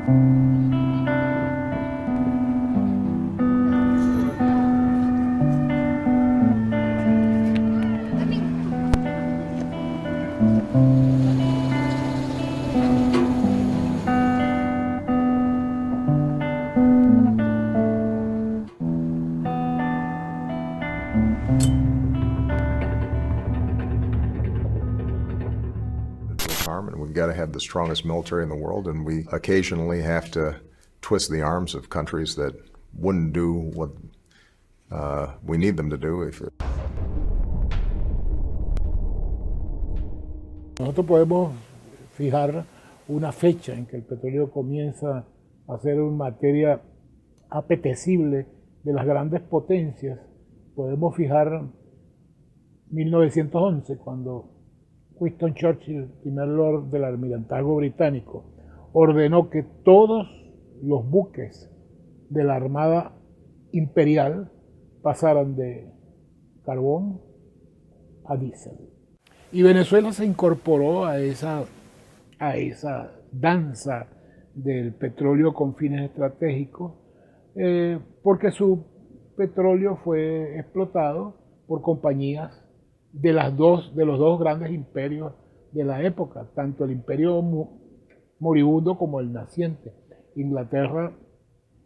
And we've got to have the strongest military in the world, and we occasionally have to twist the arms of countries that wouldn't do what we need them to do. Nosotros podemos fijar una fecha en que el petróleo comienza a ser una materia apetecible de las grandes potencias. Podemos fijar 1911, cuando Winston Churchill, primer lord del almirantazgo británico, ordenó que todos los buques de la Armada Imperial pasaran de carbón a diésel. Y Venezuela se incorporó a esa danza del petróleo con fines estratégicos, porque su petróleo fue explotado por compañías de los dos grandes imperios de la época, tanto el imperio moribundo como el naciente, Inglaterra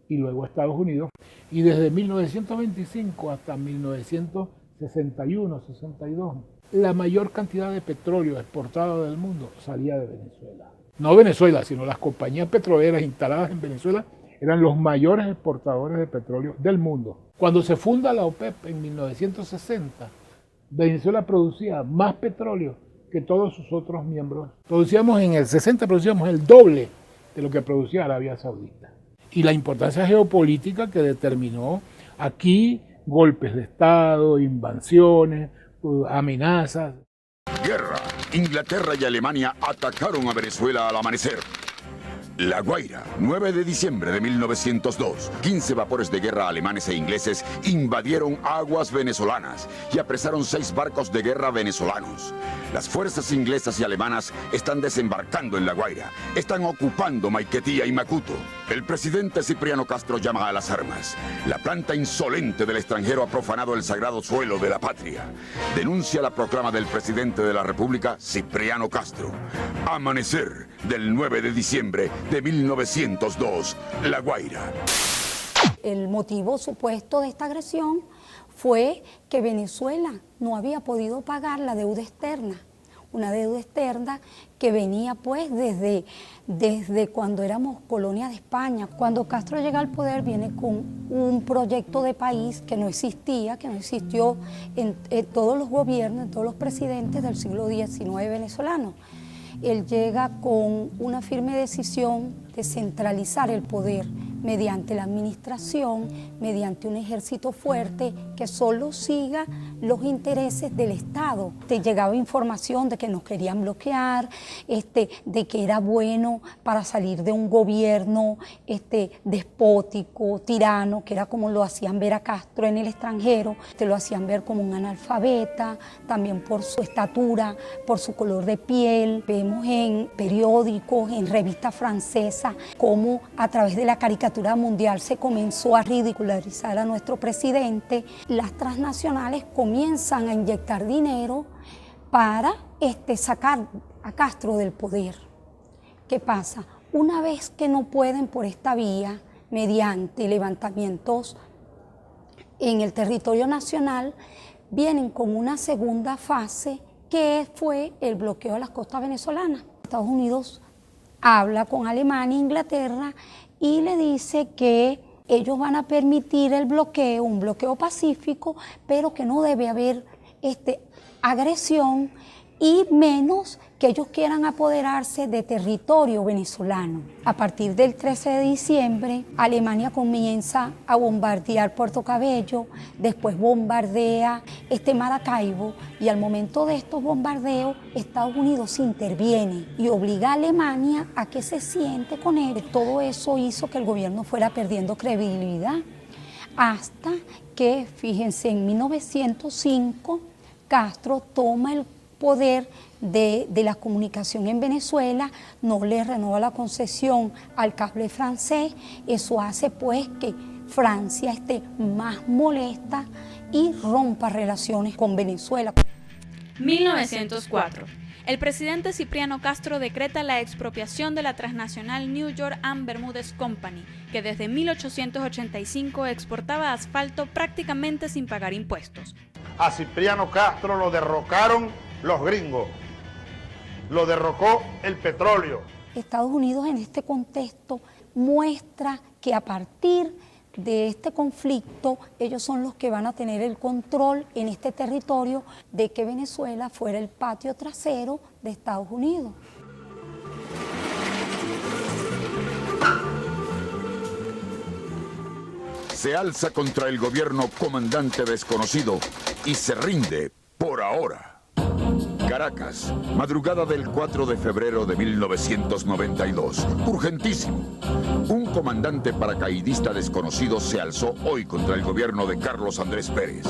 y luego Estados Unidos. Y desde 1925 hasta 1961-62, la mayor cantidad de petróleo exportado del mundo salía de Venezuela. No Venezuela, sino las compañías petroleras instaladas en Venezuela eran los mayores exportadores de petróleo del mundo. Cuando se funda la OPEP en 1960, Venezuela producía más petróleo que todos sus otros miembros. En el 60 producíamos el doble de lo que producía Arabia Saudita. Y la importancia geopolítica que determinó aquí golpes de Estado, invasiones, amenazas. Guerra. Inglaterra y Alemania atacaron a Venezuela al amanecer. La Guaira, 9 de diciembre de 1902. 15 vapores de guerra alemanes e ingleses invadieron aguas venezolanas y apresaron 6 barcos de guerra venezolanos. Las fuerzas inglesas y alemanas están desembarcando en La Guaira. Están ocupando Maiquetía y Macuto. El presidente Cipriano Castro llama a las armas. La planta insolente del extranjero ha profanado el sagrado suelo de la patria. Denuncia la proclama del presidente de la República, Cipriano Castro. Amanecer del 9 de diciembre de 1902, La Guaira. El motivo supuesto de esta agresión fue que Venezuela no había podido pagar la deuda externa, una deuda externa que venía pues desde cuando éramos colonia de España. Cuando Castro llega al poder viene con un proyecto de país que no existía, que no existió en todos los gobiernos, en todos los presidentes del siglo XIX venezolano. Él llega con una firme decisión de centralizar el poder mediante la administración, mediante un ejército fuerte que solo siga los intereses del Estado. Te llegaba información de que nos querían bloquear, de que era bueno para salir de un gobierno despótico, tirano, que era como lo hacían ver a Castro en el extranjero. Te lo hacían ver como un analfabeta, también por su estatura, por su color de piel. Vemos en periódicos, en revistas francesas, cómo a través de la caricatura mundial se comenzó a ridicularizar a nuestro presidente. Las transnacionales comienzan a inyectar dinero para sacar a Castro del poder. ¿Qué pasa? Una vez que no pueden por esta vía, mediante levantamientos en el territorio nacional, vienen con una segunda fase que fue el bloqueo de las costas venezolanas. Estados Unidos habla con Alemania e Inglaterra y le dice que ellos van a permitir el bloqueo, un bloqueo pacífico, pero que no debe haber agresión y menos que ellos quieran apoderarse de territorio venezolano. A partir del 13 de diciembre, Alemania comienza a bombardear Puerto Cabello, después bombardea Maracaibo, y al momento de estos bombardeos, Estados Unidos interviene y obliga a Alemania a que se siente con él. Todo eso hizo que el gobierno fuera perdiendo credibilidad, hasta que, fíjense, en 1905, Castro toma el poder de la comunicación en Venezuela, no le renueva la concesión al cable francés. Eso hace pues que Francia esté más molesta y rompa relaciones con Venezuela. 1904. El presidente Cipriano Castro decreta la expropiación de la transnacional New York and Bermúdez Company, que desde 1885 exportaba asfalto prácticamente sin pagar impuestos. A Cipriano Castro lo derrocaron los gringos, lo derrocó el petróleo. Estados Unidos en este contexto muestra que a partir de este conflicto ellos son los que van a tener el control en este territorio de que Venezuela fuera el patio trasero de Estados Unidos. Se alza contra el gobierno comandante desconocido y se rinde por ahora. Caracas, madrugada del 4 de febrero de 1992. Urgentísimo. Un comandante paracaidista desconocido se alzó hoy contra el gobierno de Carlos Andrés Pérez.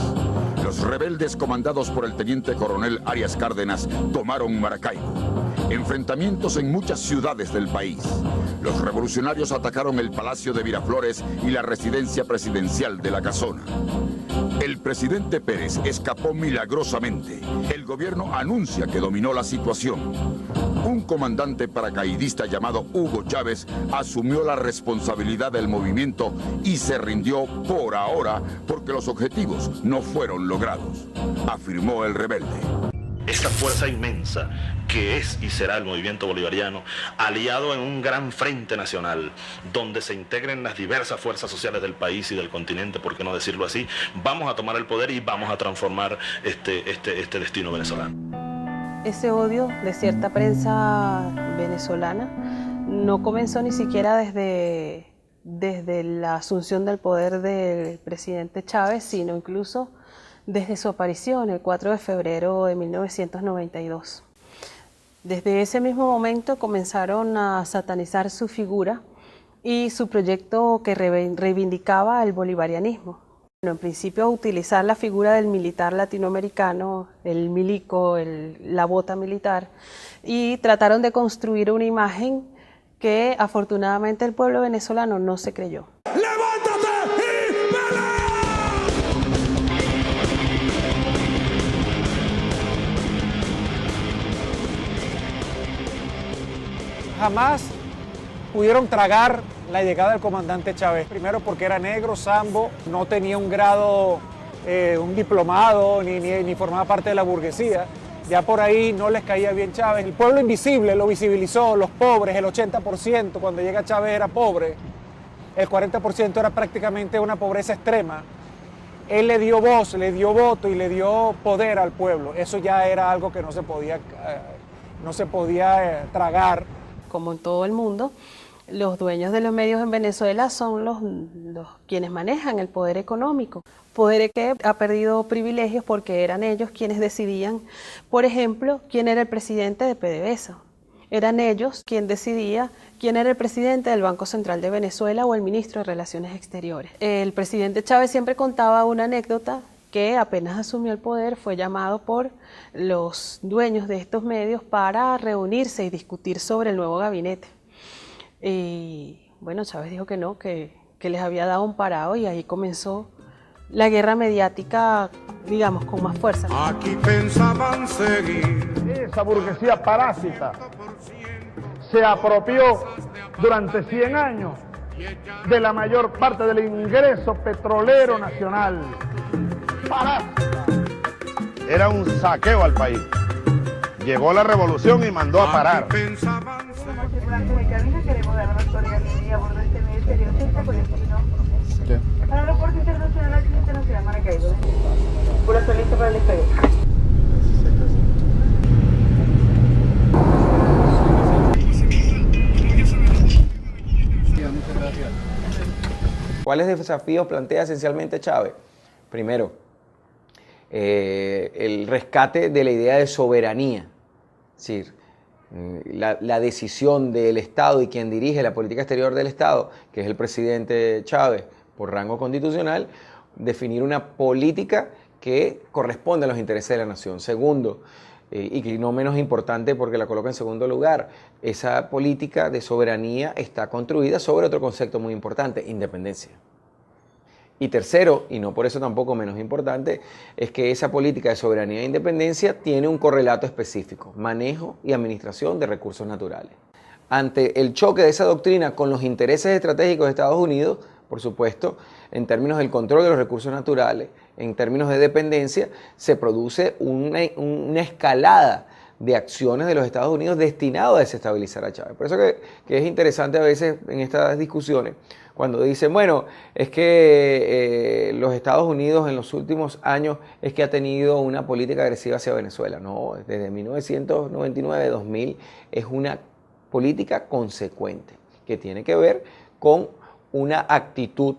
Los rebeldes comandados por el teniente coronel Arias Cárdenas tomaron Maracaibo. Enfrentamientos en muchas ciudades del país. Los revolucionarios atacaron el Palacio de Miraflores y la residencia presidencial de La Casona. El presidente Pérez escapó milagrosamente. El gobierno anuncia que dominó la situación. Un comandante paracaidista llamado Hugo Chávez asumió la responsabilidad del movimiento y se rindió por ahora porque los objetivos no fueron logrados, afirmó el rebelde. Esta fuerza inmensa que es y será el movimiento bolivariano, aliado en un gran frente nacional, donde se integren las diversas fuerzas sociales del país y del continente, por qué no decirlo así, vamos a tomar el poder y vamos a transformar este destino venezolano. Ese odio de cierta prensa venezolana no comenzó ni siquiera desde la asunción del poder del presidente Chávez, sino incluso desde su aparición el 4 de febrero de 1992. Desde ese mismo momento comenzaron a satanizar su figura y su proyecto que reivindicaba el bolivarianismo. Bueno, en principio a utilizar la figura del militar latinoamericano, el milico, la bota militar, y trataron de construir una imagen que afortunadamente el pueblo venezolano no se creyó. Jamás pudieron tragar la llegada del comandante Chávez. Primero porque era negro, sambo, no tenía un grado, un diplomado, ni formaba parte de la burguesía. Ya por ahí no les caía bien Chávez. El pueblo invisible lo visibilizó, los pobres, el 80% cuando llega Chávez era pobre. El 40% era prácticamente una pobreza extrema. Él le dio voz, le dio voto y le dio poder al pueblo. Eso ya era algo que no se podía tragar. Como en todo el mundo, los dueños de los medios en Venezuela son los quienes manejan el poder económico. Poder que ha perdido privilegios porque eran ellos quienes decidían, por ejemplo, quién era el presidente de PDVSA. Eran ellos quien decidía quién era el presidente del Banco Central de Venezuela o el ministro de Relaciones Exteriores. El presidente Chávez siempre contaba una anécdota que apenas asumió el poder fue llamado por los dueños de estos medios para reunirse y discutir sobre el nuevo gabinete. Y bueno, Chávez dijo que no, que les había dado un parado y ahí comenzó la guerra mediática, digamos, con más fuerza. Aquí pensaban seguir. Esa burguesía parásita se apropió durante 100 años de la mayor parte del ingreso petrolero nacional. Parásita. Era un saqueo al país. Llegó la revolución y mandó a parar. Como tripulante de cabina queremos dar una solidaridad a bordo de este medio exterior con el destino al aeropuerto internacional de Maracaibo. Pura solista para el despegue. ¿Cuáles desafíos plantea esencialmente Chávez? Primero, el rescate de la idea de soberanía, es decir, la decisión del Estado y quien dirige la política exterior del Estado, que es el presidente Chávez, por rango constitucional, definir una política que corresponde a los intereses de la nación. Segundo, y que no menos importante porque la coloca en segundo lugar, esa política de soberanía está construida sobre otro concepto muy importante, independencia. Y tercero, y no por eso tampoco menos importante, es que esa política de soberanía e independencia tiene un correlato específico, manejo y administración de recursos naturales. Ante el choque de esa doctrina con los intereses estratégicos de Estados Unidos, por supuesto, en términos del control de los recursos naturales, en términos de dependencia, se produce una escalada de acciones de los Estados Unidos destinado a desestabilizar a Chávez. Por eso que es interesante a veces en estas discusiones, cuando dicen, bueno, es que los Estados Unidos en los últimos años es que ha tenido una política agresiva hacia Venezuela. No, desde 1999-2000 es una política consecuente, que tiene que ver con una actitud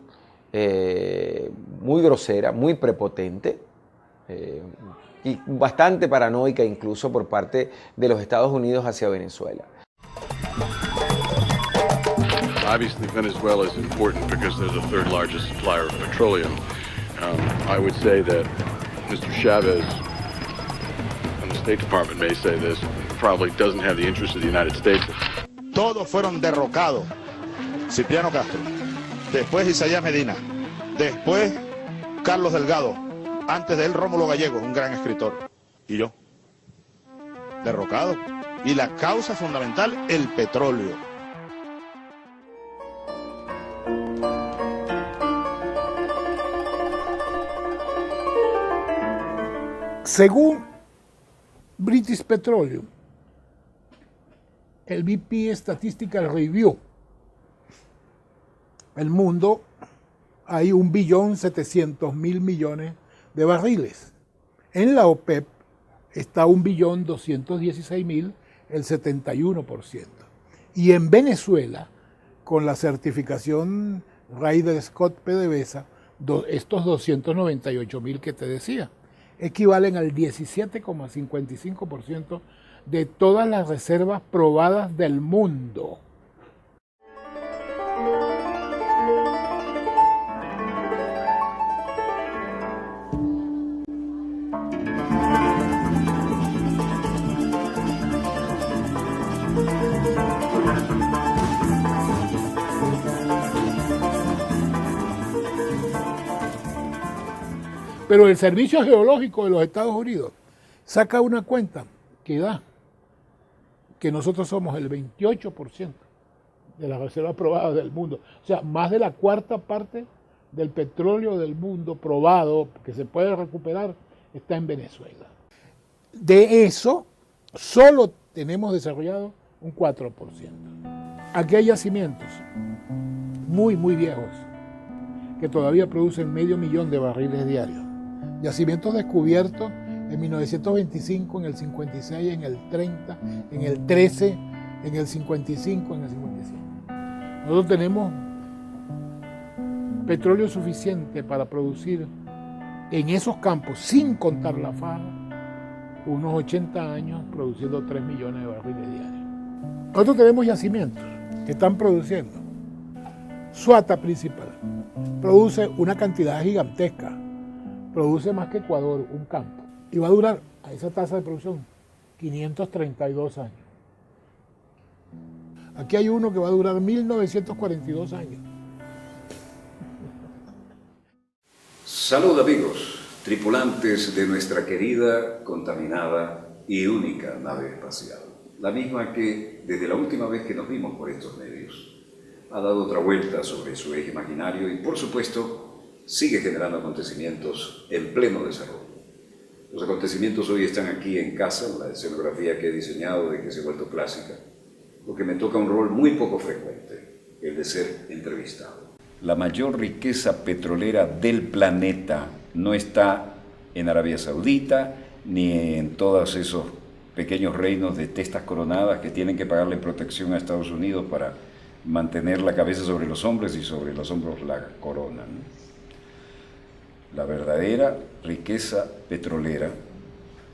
muy grosera, muy prepotente y bastante paranoica incluso por parte de los Estados Unidos hacia Venezuela. Obviously, Venezuela is important because they're the third largest supplier of petroleum. I would say that Mr. Chavez, and the State Department may say this, probably doesn't have the interest of the United States. Todos fueron derrocados. Cipriano Castro, después Isaías Medina, después Carlos Delgado, antes de él Rómulo Gallego, un gran escritor, y yo. Derrocado. Y la causa fundamental, el petróleo. Según British Petroleum, el BP Statistical Review, el mundo hay 1.700.000.000.000 de barriles. En la OPEP está 1.216.000.000, el 71%. Y en Venezuela, con la certificación Ryder Scott PDVSA, estos 298.000 que te decía, equivalen al 17,55% de todas las reservas probadas del mundo. Pero el Servicio Geológico de los Estados Unidos saca una cuenta que da que nosotros somos el 28% de las reservas probadas del mundo. O sea, más de la cuarta parte del petróleo del mundo probado que se puede recuperar está en Venezuela. De eso, solo tenemos desarrollado un 4%. Aquí hay yacimientos muy, muy viejos que todavía producen 500.000 de barriles diarios. Yacimientos descubiertos en 1925, en el 56, en el 30, en el 13, en el 55, en el 55. Nosotros tenemos petróleo suficiente para producir en esos campos, sin contar la faja, unos 80 años produciendo 3 millones de barriles diarios. Nosotros tenemos yacimientos que están produciendo. Suata principal produce una cantidad gigantesca. Produce más que Ecuador, un campo. Y va a durar, a esa tasa de producción, 532 años. Aquí hay uno que va a durar 1942 años. Salud amigos, tripulantes de nuestra querida, contaminada y única nave espacial. La misma que, desde la última vez que nos vimos por estos medios, ha dado otra vuelta sobre su eje imaginario y, por supuesto, sigue generando acontecimientos en pleno desarrollo. Los acontecimientos hoy están aquí en casa, la escenografía que he diseñado y que se ha vuelto clásica, lo que me toca un rol muy poco frecuente, el de ser entrevistado. La mayor riqueza petrolera del planeta no está en Arabia Saudita ni en todos esos pequeños reinos de testas coronadas que tienen que pagarle protección a Estados Unidos para mantener la cabeza sobre los hombros y sobre los hombros la corona, ¿no? La verdadera riqueza petrolera,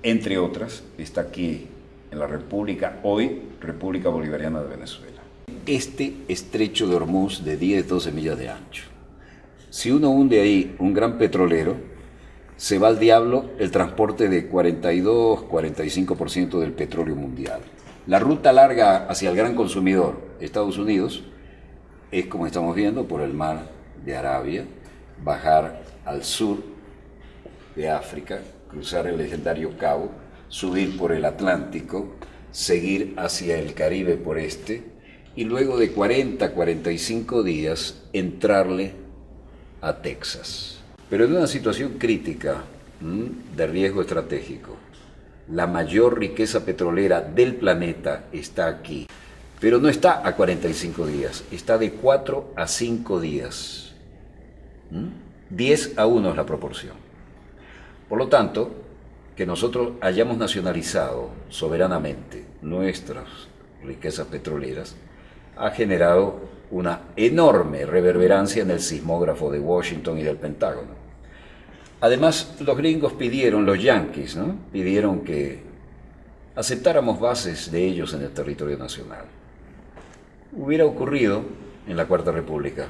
entre otras, está aquí en la República, hoy República Bolivariana de Venezuela. Este estrecho de Hormuz de 10-12 millas de ancho. Si uno hunde ahí un gran petrolero, se va al diablo el transporte de 42-45% del petróleo mundial. La ruta larga hacia el gran consumidor, Estados Unidos, es, como estamos viendo, por el mar de Arabia, bajar al sur de África, cruzar el legendario Cabo, subir por el Atlántico, seguir hacia el Caribe por este, y luego de 40-45 días entrarle a Texas. Pero en una situación crítica de riesgo estratégico. La mayor riqueza petrolera del planeta está aquí, pero no está a 45 días, está de 4 a 5 días. 10-1 es la proporción. Por lo tanto, que nosotros hayamos nacionalizado soberanamente nuestras riquezas petroleras ha generado una enorme reverberancia en el sismógrafo de Washington y del Pentágono. Además, los gringos pidieron, los yanquis, ¿no? Pidieron que aceptáramos bases de ellos en el territorio nacional. Hubiera ocurrido en la Cuarta República,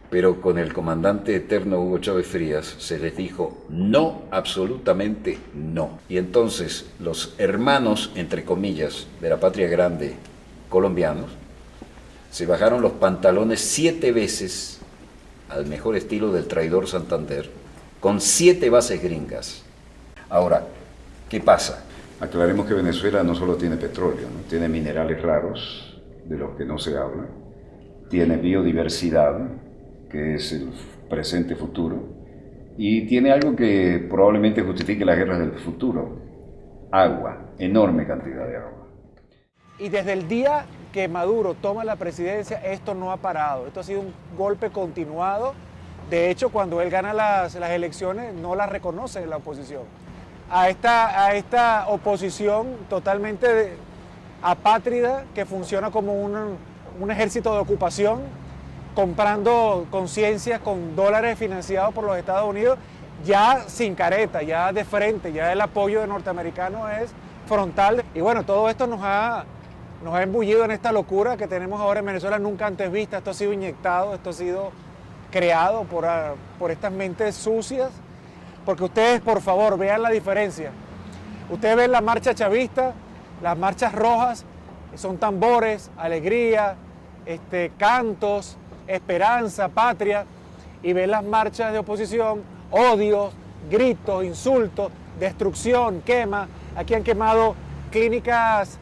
pero con el comandante eterno Hugo Chávez Frías se les dijo no, absolutamente no. Y entonces los hermanos, entre comillas, de la patria grande colombianos, se bajaron los pantalones 7 veces al mejor estilo del traidor Santander, con 7 bases gringas. Ahora, ¿qué pasa? Aclaremos que Venezuela no solo tiene petróleo, ¿no? Tiene minerales raros, de los que no se habla, tiene biodiversidad, que es el presente futuro, y tiene algo que probablemente justifique las guerras del futuro: agua, enorme cantidad de agua. Y desde el día que Maduro toma la presidencia, esto no ha parado, esto ha sido un golpe continuado. De hecho, cuando él gana las elecciones, no las reconoce la oposición. A esta oposición totalmente apátrida, que funciona como un ejército de ocupación, comprando conciencias con dólares financiados por los Estados Unidos, ya sin careta, ya de frente, ya el apoyo de norteamericanos es frontal. Y bueno, todo esto nos ha embullido en esta locura que tenemos ahora en Venezuela, nunca antes vista. Esto ha sido inyectado, esto ha sido creado por estas mentes sucias, porque ustedes, por favor, vean la diferencia. Ustedes ven la marcha chavista, las marchas rojas, son tambores, alegría, cantos, esperanza, patria, y ven las marchas de oposición, odios, gritos, insultos, destrucción, quema. Aquí han quemado clínicas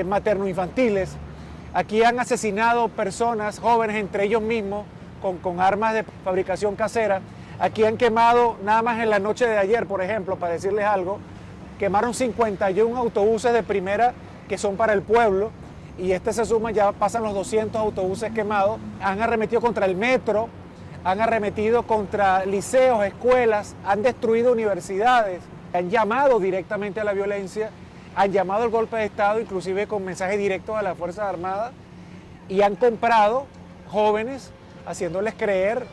materno-infantiles, aquí han asesinado personas, jóvenes entre ellos mismos, con armas de fabricación casera. Aquí han quemado, nada más en la noche de ayer, por ejemplo, para decirles algo, quemaron 51 autobuses de primera que son para el pueblo, y se suma, ya pasan los 200 autobuses quemados. Han arremetido contra el metro, han arremetido contra liceos, escuelas, han destruido universidades, han llamado directamente a la violencia, han llamado al golpe de Estado, inclusive con mensajes directos a las Fuerzas Armadas, y han comprado jóvenes, haciéndoles creer,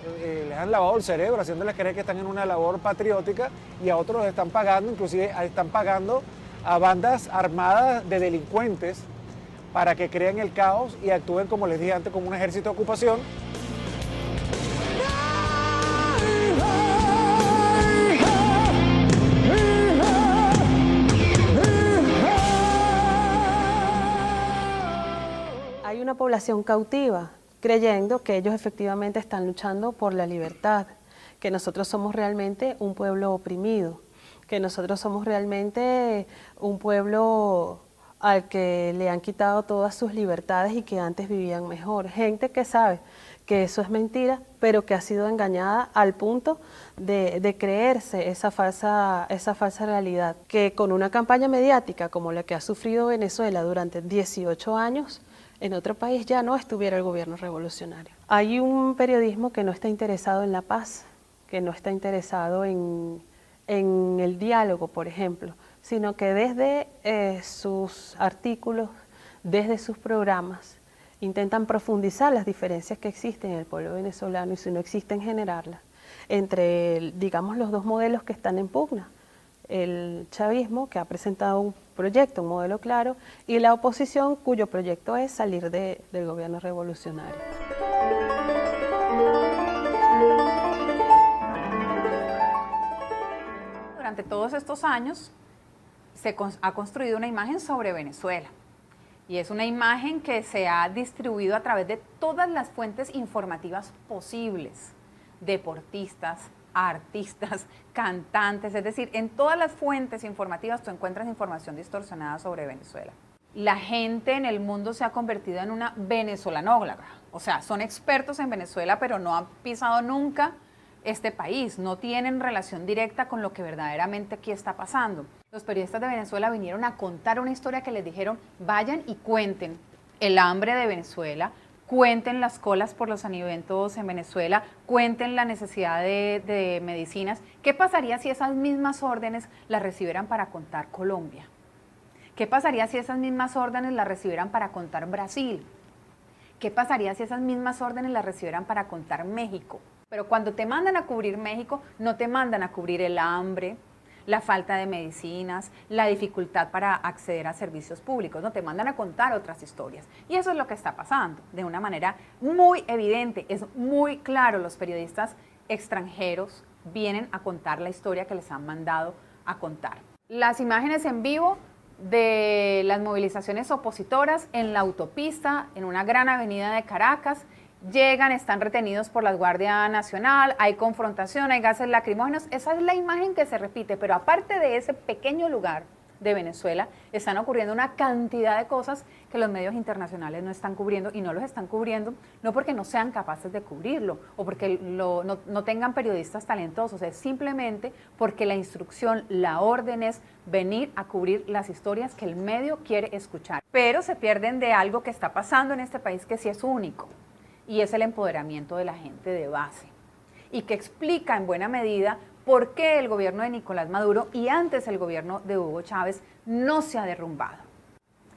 les han lavado el cerebro, haciéndoles creer que están en una labor patriótica, y a otros les están pagando, inclusive están pagando a bandas armadas de delincuentes para que creen el caos y actúen, como les dije antes, como un ejército de ocupación. Hay una población cautiva, creyendo que ellos efectivamente están luchando por la libertad, que nosotros somos realmente un pueblo oprimido, que nosotros somos realmente un pueblo al que le han quitado todas sus libertades y que antes vivían mejor. Gente que sabe que eso es mentira, pero que ha sido engañada al punto de creerse esa falsa realidad, que con una campaña mediática como la que ha sufrido Venezuela durante 18 años, en otro país ya no estuviera el gobierno revolucionario. Hay un periodismo que no está interesado en la paz, que no está interesado en el diálogo, por ejemplo, sino que desde sus artículos, desde sus programas, intentan profundizar las diferencias que existen en el pueblo venezolano, y si no existen, generarlas, entre, digamos, los dos modelos que están en pugna. El chavismo, que ha presentado un proyecto, un modelo claro, y la oposición, cuyo proyecto es salir del gobierno revolucionario. durante todos estos años se ha construido una imagen sobre Venezuela. Y es una imagen que se ha distribuido a través de todas las fuentes informativas posibles. Deportistas, artistas, cantantes, es decir, en todas las fuentes informativas tú encuentras información distorsionada sobre Venezuela. La gente en el mundo se ha convertido en una venezolanóloga, o sea, son expertos en Venezuela, pero no han pisado nunca este país, no tienen relación directa con lo que verdaderamente aquí está pasando. Los periodistas de Venezuela vinieron a contar una historia que les dijeron, vayan y cuenten el hambre de Venezuela, cuenten las colas por los alimentos en Venezuela, cuenten la necesidad de medicinas. ¿Qué pasaría si esas mismas órdenes las recibieran para contar Colombia? ¿Qué pasaría si esas mismas órdenes las recibieran para contar Brasil? ¿Qué pasaría si esas mismas órdenes las recibieran para contar México? Pero cuando te mandan a cubrir México, no te mandan a cubrir el hambre, la falta de medicinas, la dificultad para acceder a servicios públicos, no te mandan a contar otras historias. Y eso es lo que está pasando de una manera muy evidente, es muy claro. Los periodistas extranjeros vienen a contar la historia que les han mandado a contar. Las imágenes en vivo de las movilizaciones opositoras en la autopista, en una gran avenida de Caracas, llegan, están retenidos por la Guardia Nacional, hay confrontación, hay gases lacrimógenos. Esa es la imagen que se repite, pero aparte de ese pequeño lugar de Venezuela, están ocurriendo una cantidad de cosas que los medios internacionales no están cubriendo, y no los están cubriendo no porque no sean capaces de cubrirlo o porque no tengan periodistas talentosos, es simplemente porque la instrucción, la orden es venir a cubrir las historias que el medio quiere escuchar. Pero se pierden de algo que está pasando en este país que sí es único, y es el empoderamiento de la gente de base, y que explica en buena medida por qué el gobierno de Nicolás Maduro y antes el gobierno de Hugo Chávez no se ha derrumbado.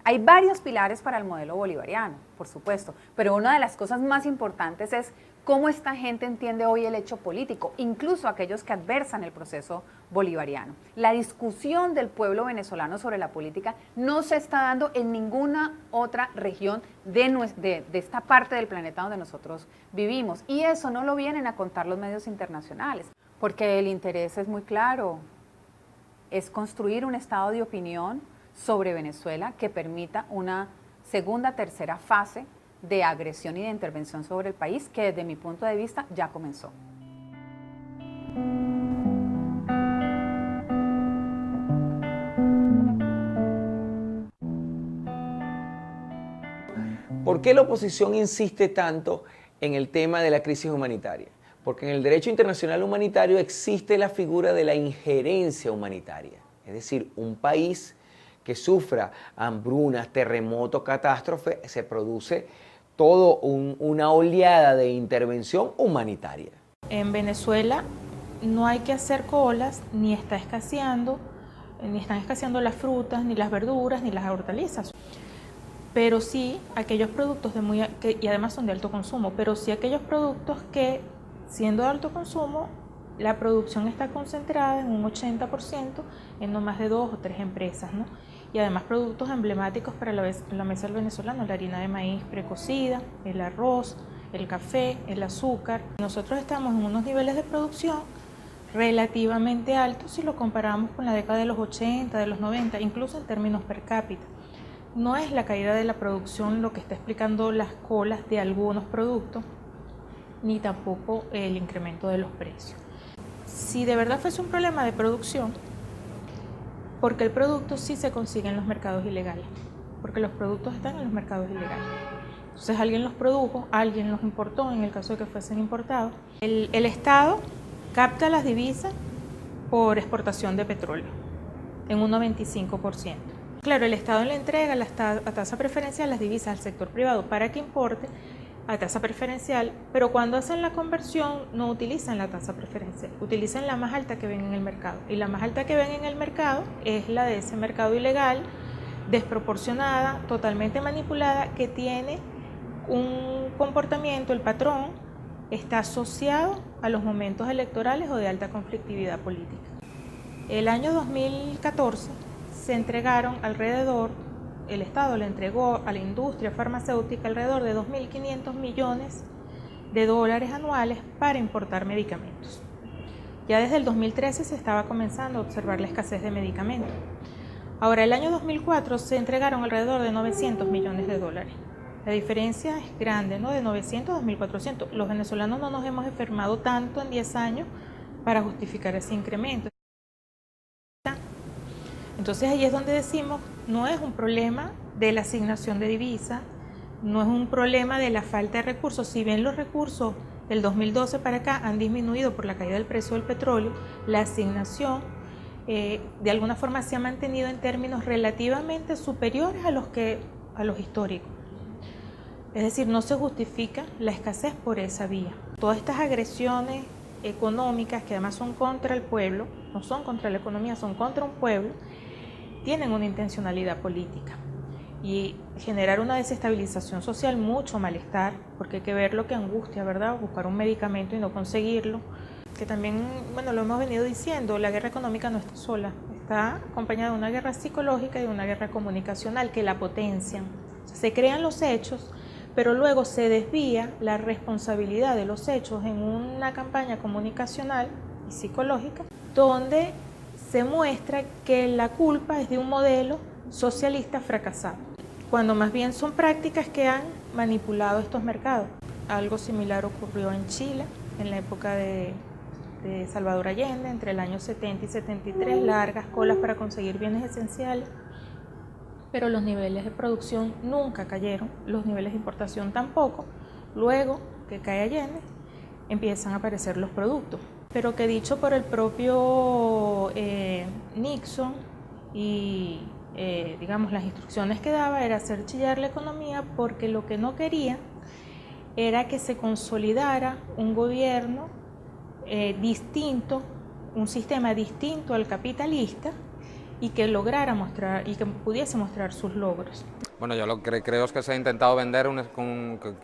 Hay varios pilares para el modelo bolivariano, por supuesto, pero una de las cosas más importantes es cómo esta gente entiende hoy el hecho político, incluso aquellos que adversan el proceso bolivariano. La discusión del pueblo venezolano sobre la política no se está dando en ninguna otra región de esta parte del planeta donde nosotros vivimos, y eso no lo vienen a contar los medios internacionales, porque el interés es muy claro, es construir un estado de opinión sobre Venezuela que permita una segunda, tercera fase de agresión y de intervención sobre el país, que desde mi punto de vista ya comenzó. ¿Por qué la oposición insiste tanto en el tema de la crisis humanitaria? Porque en el derecho internacional humanitario existe la figura de la injerencia humanitaria, es decir, un país que sufra hambrunas, terremotos, catástrofes, se produce toda una oleada de intervención humanitaria. En Venezuela no hay que hacer colas, ni están escaseando las frutas, ni las verduras, ni las hortalizas. Pero sí aquellos productos y además son de alto consumo, pero sí aquellos productos que, siendo de alto consumo, la producción está concentrada en un 80% en no más de 2 o 3 empresas, ¿no? Y además productos emblemáticos para la mesa del venezolano, la harina de maíz precocida, el arroz, el café, el azúcar. Nosotros estamos en unos niveles de producción relativamente altos si lo comparamos con la década de los 80, de los 90, incluso en términos per cápita. No es la caída de la producción lo que está explicando las colas de algunos productos, ni tampoco el incremento de los precios. Si de verdad fuese un problema de producción, porque el producto sí se consigue en los mercados ilegales, porque los productos están en los mercados ilegales. Entonces alguien los produjo, alguien los importó, en el caso de que fuesen importados. El Estado capta las divisas por exportación de petróleo, en un 95%. Claro, el Estado le entrega a tasa preferencial las divisas al sector privado para que importe a tasa preferencial, pero cuando hacen la conversión no utilizan la tasa preferencial, utilizan la más alta que ven en el mercado, y la más alta que ven en el mercado es la de ese mercado ilegal, desproporcionada, totalmente manipulada, que tiene un comportamiento, el patrón está asociado a los momentos electorales o de alta conflictividad política. El año 2014 se entregaron el Estado le entregó a la industria farmacéutica alrededor de 2.500 millones de dólares anuales para importar medicamentos. Ya desde el 2013 se estaba comenzando a observar la escasez de medicamentos. Ahora, el año 2004 se entregaron alrededor de 900 millones de dólares. La diferencia es grande, ¿no? De 900 a 1.400. Los venezolanos no nos hemos enfermado tanto en 10 años para justificar ese incremento. Entonces ahí es donde decimos, no es un problema de la asignación de divisas, no es un problema de la falta de recursos. Si bien los recursos del 2012 para acá han disminuido por la caída del precio del petróleo, la asignación de alguna forma se ha mantenido en términos relativamente superiores a los históricos. Es decir, no se justifica la escasez por esa vía. Todas estas agresiones económicas, que además son contra el pueblo, no son contra la economía, son contra un pueblo, tienen una intencionalidad política y generar una desestabilización social, mucho malestar, porque hay que ver lo que angustia, ¿verdad? Buscar un medicamento y no conseguirlo, que también, bueno, lo hemos venido diciendo, la guerra económica no está sola, está acompañada de una guerra psicológica y de una guerra comunicacional que la potencian. O sea, se crean los hechos, pero luego se desvía la responsabilidad de los hechos en una campaña comunicacional y psicológica, donde se muestra que la culpa es de un modelo socialista fracasado, cuando más bien son prácticas que han manipulado estos mercados. Algo similar ocurrió en Chile, en la época de Salvador Allende, entre el año 70 y 73, largas colas para conseguir bienes esenciales, pero los niveles de producción nunca cayeron, los niveles de importación tampoco. Luego que cae Allende, empiezan a aparecer los productos, pero que dicho por el propio Nixon y digamos las instrucciones que daba era hacer chillar la economía, porque lo que no quería era que se consolidara un gobierno distinto, un sistema distinto al capitalista, y que lograra mostrar y que pudiese mostrar sus logros. Bueno, yo lo que creo es que se ha intentado vender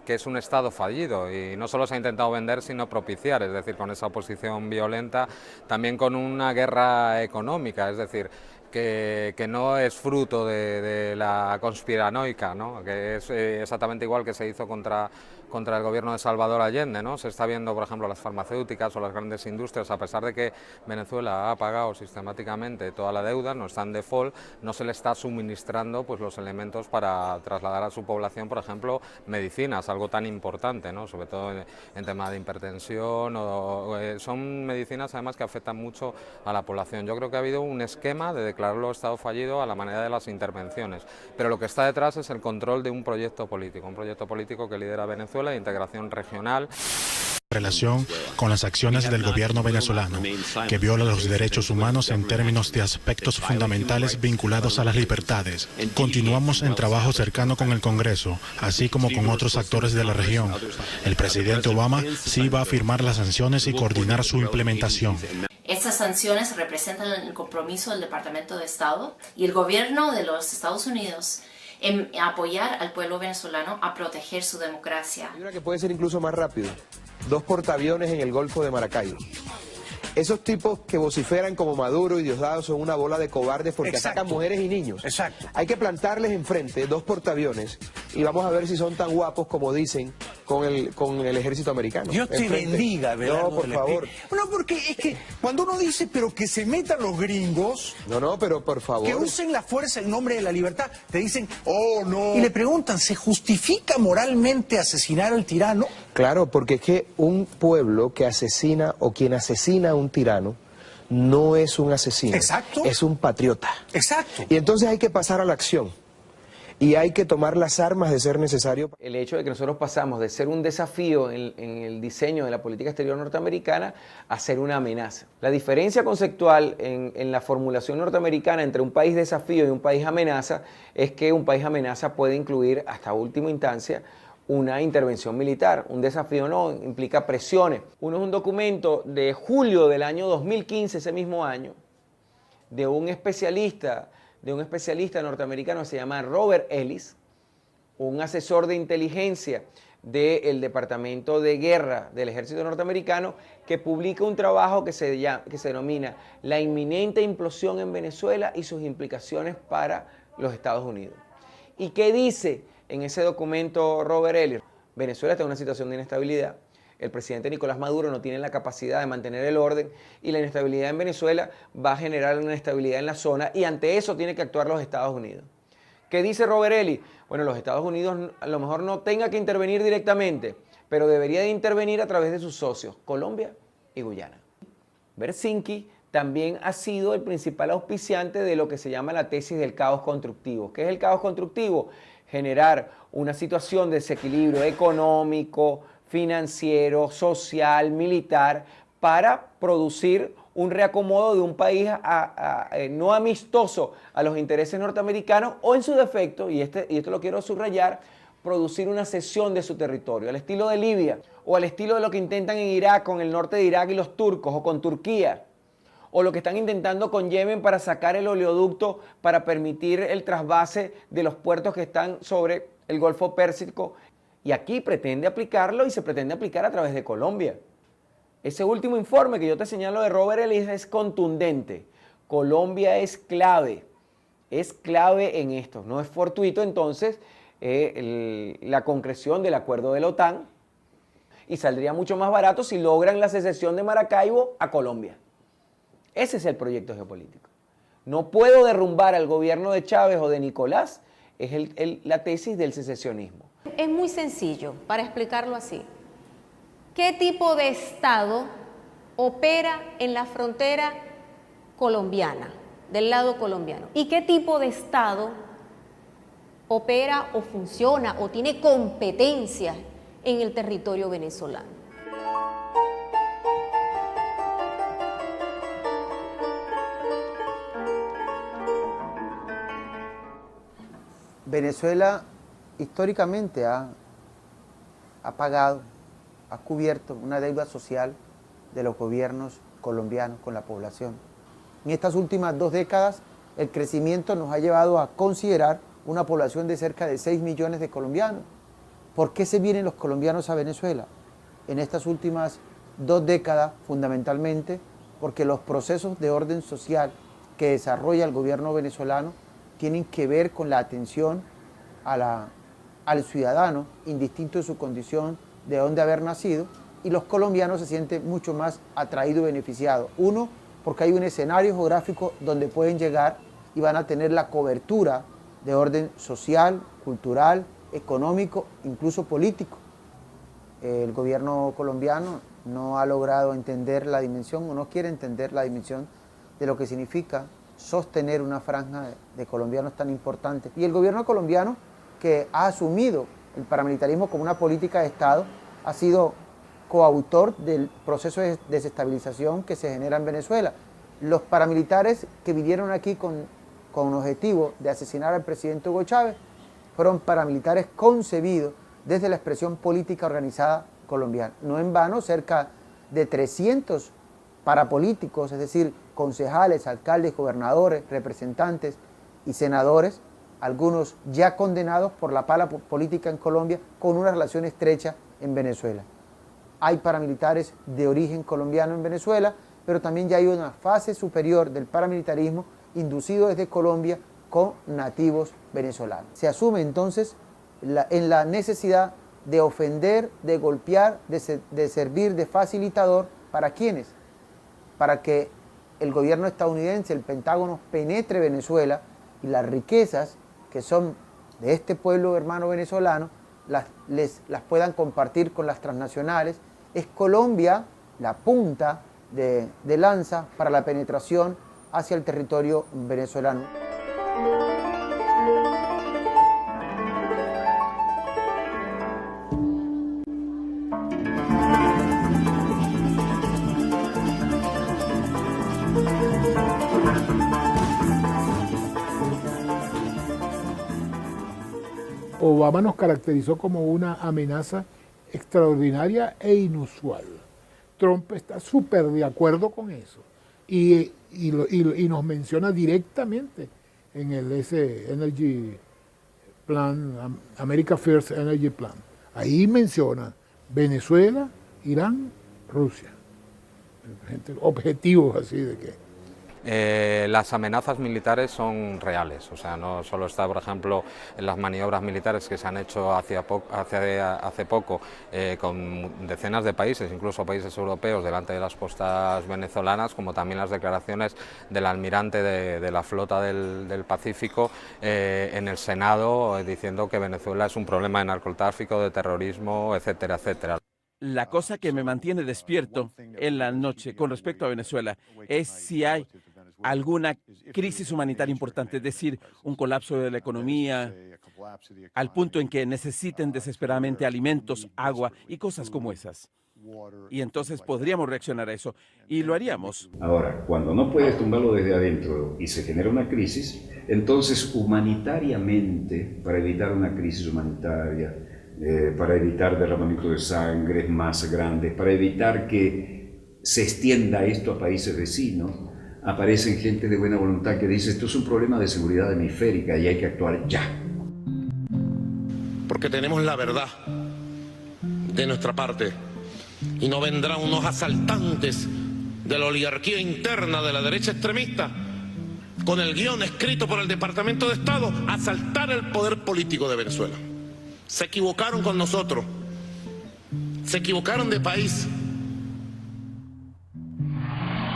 que es un Estado fallido, y no solo se ha intentado vender, sino propiciar, es decir, con esa oposición violenta, también con una guerra económica, es decir, que no es fruto de la conspiranoica, ¿no? Que es exactamente igual que se hizo contra el gobierno de Salvador Allende, ¿no? Se está viendo, por ejemplo, las farmacéuticas o las grandes industrias, a pesar de que Venezuela ha pagado sistemáticamente toda la deuda, no está en default, no se le está suministrando pues los elementos para trasladar a su población, por ejemplo, medicinas, algo tan importante, ¿no? Sobre todo en tema de hipertensión, son medicinas además que afectan mucho a la población. Yo creo que ha habido un esquema de declararlo Estado fallido a la manera de las intervenciones, pero lo que está detrás es el control de un proyecto político que lidera Venezuela, de integración regional. Relación con las acciones del gobierno venezolano, que viola los derechos humanos en términos de aspectos fundamentales vinculados a las libertades. Continuamos en trabajo cercano con el Congreso, así como con otros actores de la región. El presidente Obama sí va a firmar las sanciones y coordinar su implementación. Estas sanciones representan el compromiso del Departamento de Estado y el gobierno de los Estados Unidos en apoyar al pueblo venezolano a proteger su democracia. Hay una que puede ser incluso más rápido: 2 portaaviones en el Golfo de Maracaibo. Esos tipos que vociferan como Maduro y Diosdado son una bola de cobardes porque atacan mujeres y niños. Exacto. Hay que plantarles enfrente 2 portaaviones y vamos a ver si son tan guapos como dicen con el ejército americano. Dios te bendiga, Belardo. No, por favor. No, porque es que cuando uno dice, pero que se metan los gringos... No, pero por favor. Que usen la fuerza en nombre de la libertad, te dicen, oh, no. Y le preguntan, ¿se justifica moralmente asesinar al tirano? Claro, porque es que un pueblo que asesina o quien asesina a un tirano no es un asesino. Exacto. Es un patriota. Exacto. Y entonces hay que pasar a la acción. Y hay que tomar las armas de ser necesario. El hecho de que nosotros pasamos de ser un desafío en el diseño de la política exterior norteamericana a ser una amenaza. La diferencia conceptual en la formulación norteamericana entre un país desafío y un país amenaza es que un país amenaza puede incluir, hasta última instancia, una intervención militar. Un desafío no, implica presiones. Uno es un documento de julio del año 2015, ese mismo año, de un especialista norteamericano que se llama Robert Ellis, un asesor de inteligencia del Departamento de Guerra del Ejército norteamericano, que publica un trabajo que se denomina La inminente implosión en Venezuela y sus implicaciones para los Estados Unidos. ¿Y qué dice en ese documento Robert Ellis? Venezuela está en una situación de inestabilidad. el presidente Nicolás Maduro no tiene la capacidad de mantener el orden y la inestabilidad en Venezuela va a generar una inestabilidad en la zona y ante eso tiene que actuar los Estados Unidos. ¿Qué dice Robert Eli? Bueno, los Estados Unidos a lo mejor no tenga que intervenir directamente, pero debería de intervenir a través de sus socios, Colombia y Guyana. Helsinki también ha sido el principal auspiciante de lo que se llama la tesis del caos constructivo. ¿Qué es el caos constructivo? Generar una situación de desequilibrio económico, financiero, social, militar, para producir un reacomodo de un país no amistoso a los intereses norteamericanos o en su defecto, y esto lo quiero subrayar, producir una cesión de su territorio, al estilo de Libia o al estilo de lo que intentan en Irak con el norte de Irak y los turcos o con Turquía, o lo que están intentando con Yemen para sacar el oleoducto para permitir el trasvase de los puertos que están sobre el Golfo Pérsico. Y aquí pretende aplicarlo y se pretende aplicar a través de Colombia. Ese último informe que yo te señalo de Robert Ellis es contundente. Colombia es clave en esto. No es fortuito entonces la concreción del acuerdo de la OTAN y saldría mucho más barato si logran la secesión de Maracaibo a Colombia. Ese es el proyecto geopolítico. No puedo derrumbar al gobierno de Chávez o de Nicolás, es la tesis del secesionismo. Es muy sencillo para explicarlo así. ¿Qué tipo de Estado opera en la frontera colombiana, del lado colombiano? ¿Y qué tipo de Estado opera o funciona o tiene competencias en el territorio venezolano? Venezuela históricamente ha pagado, ha cubierto una deuda social de los gobiernos colombianos con la población. En estas últimas 2 décadas, el crecimiento nos ha llevado a considerar una población de cerca de 6 millones de colombianos. ¿Por qué se vienen los colombianos a Venezuela? En estas últimas 2 décadas, fundamentalmente, porque los procesos de orden social que desarrolla el gobierno venezolano tienen que ver con la atención al ciudadano, indistinto de su condición, de dónde haber nacido, y los colombianos se sienten mucho más atraídos y beneficiados. Uno, porque hay un escenario geográfico donde pueden llegar y van a tener la cobertura de orden social, cultural, económico, incluso político. El gobierno colombiano no ha logrado entender la dimensión o no quiere entender la dimensión de lo que significa sostener una franja de colombianos tan importante. Y el gobierno colombiano, que ha asumido el paramilitarismo como una política de Estado, ha sido coautor del proceso de desestabilización que se genera en Venezuela. Los paramilitares que vinieron aquí con objetivo de asesinar al presidente Hugo Chávez fueron paramilitares concebidos desde la expresión política organizada colombiana. No en vano, cerca de 300 parapolíticos, es decir, concejales, alcaldes, gobernadores, representantes y senadores, algunos ya condenados por la pala política en Colombia, con una relación estrecha en Venezuela. Hay paramilitares de origen colombiano en Venezuela, pero también ya hay una fase superior del paramilitarismo inducido desde Colombia con nativos venezolanos. Se asume entonces en la necesidad de ofender, de golpear, de servir de facilitador. ¿Para quiénes? Para que el gobierno estadounidense, el Pentágono, penetre Venezuela y las riquezas que son de este pueblo hermano venezolano las puedan compartir con las transnacionales. Es Colombia la punta de lanza para la penetración hacia el territorio venezolano. Obama nos caracterizó como una amenaza extraordinaria e inusual. Trump está súper de acuerdo con eso y nos menciona directamente en ese Energy Plan, America First Energy Plan. Ahí menciona Venezuela, Irán, Rusia. Objetivos así de que... las amenazas militares son reales, o sea, no solo está, por ejemplo, en las maniobras militares que se han hecho hace poco con decenas de países, incluso países europeos, delante de las costas venezolanas, como también las declaraciones del almirante de la flota del Pacífico en el Senado, diciendo que Venezuela es un problema de narcotráfico, de terrorismo, etcétera, etcétera. La cosa que me mantiene despierto en la noche con respecto a Venezuela es si hay alguna crisis humanitaria importante, es decir, un colapso de la economía, al punto en que necesiten desesperadamente alimentos, agua y cosas como esas. Y entonces podríamos reaccionar a eso, y lo haríamos. Ahora, cuando no puedes tumbarlo desde adentro y se genera una crisis, entonces humanitariamente, para evitar una crisis humanitaria, para evitar derramamiento de sangre más grandes, para evitar que se extienda esto a países vecinos, aparecen gente de buena voluntad que dice esto es un problema de seguridad hemisférica y hay que actuar ya. Porque tenemos la verdad de nuestra parte y no vendrán unos asaltantes de la oligarquía interna de la derecha extremista con el guión escrito por el Departamento de Estado a asaltar el poder político de Venezuela. Se equivocaron con nosotros, se equivocaron de país.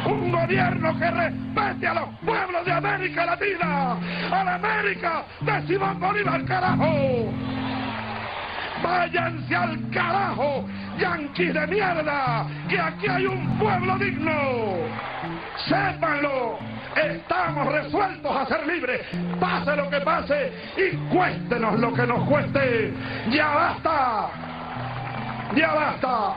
Un gobierno que respete a los pueblos de América Latina, a la América de Simón Bolívar, carajo. Váyanse al carajo, yanquis de mierda, que aquí hay un pueblo digno. Sépanlo, estamos resueltos a ser libres, pase lo que pase y cuéstenos lo que nos cueste. ¡Ya basta! ¡Ya basta!